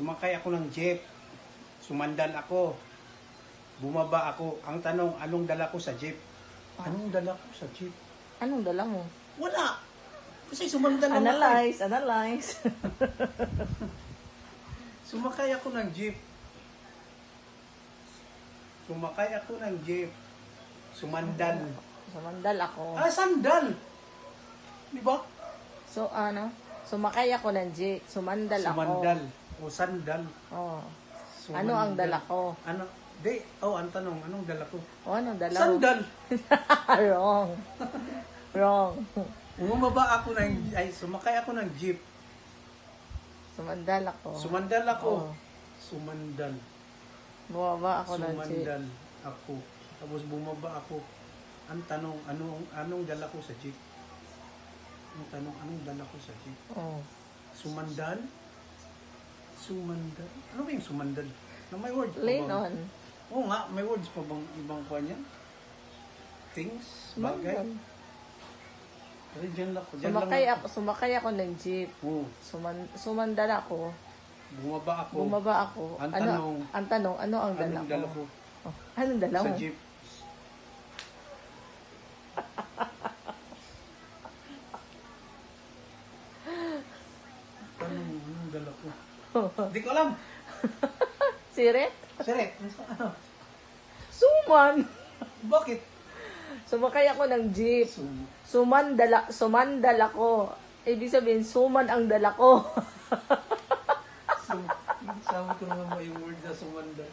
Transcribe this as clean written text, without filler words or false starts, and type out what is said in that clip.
Sumakay ako ng jeep. Sumandal ako. Bumaba ako. Ang tanong, anong dala ko sa jeep? Anong dala ko sa jeep? Anong dala mo? Wala. Kasi sumandal lang ako. Analyze. Sumakay ako ng jeep. Sumakay ako ng jeep. Sumandal. Sumandal ako. Sandal! Di ba? So, sumakay ako ng jeep. Sumandal ako. Sumandal. O sandal. Oh. Sumandal. Ano ang dala ko? Ano? Ang tanong, anong dala ko? Anong dala mo? Sandal! Wrong. Sumakay ako ng jeep. Sumandal ako. Sumandal ako. Oh. Sumandal. Bumaba ako ng jeep. Sumandal ako. Tapos bumaba ako. Ang tanong, anong dala ko sa jeep? Ang tanong, anong dala ko sa jeep? Oh. Sumandal? Sumandal? Ano ba yung sumandal? Na may words pa Lean bang? on. Oo nga, may words pa bang ibang kuha niya? Things? Bagay? Sumandal. Pero dyan lang ako. Sumakay ako ng jeep. Oo. Sumandal ako. Bumaba ako. Ang Ang tanong, ano ang dala anong dala ko? Oh, anong dala mo? Sa jeep. Anong dala ko? Hindi ko alam. Siret? Sire, ano? Suman! Bakit? Sumakay ako ng jeep. Sumandal ako. Ibig sabihin, suman ang dala ko. Sabi ko naman yung word na sumanda.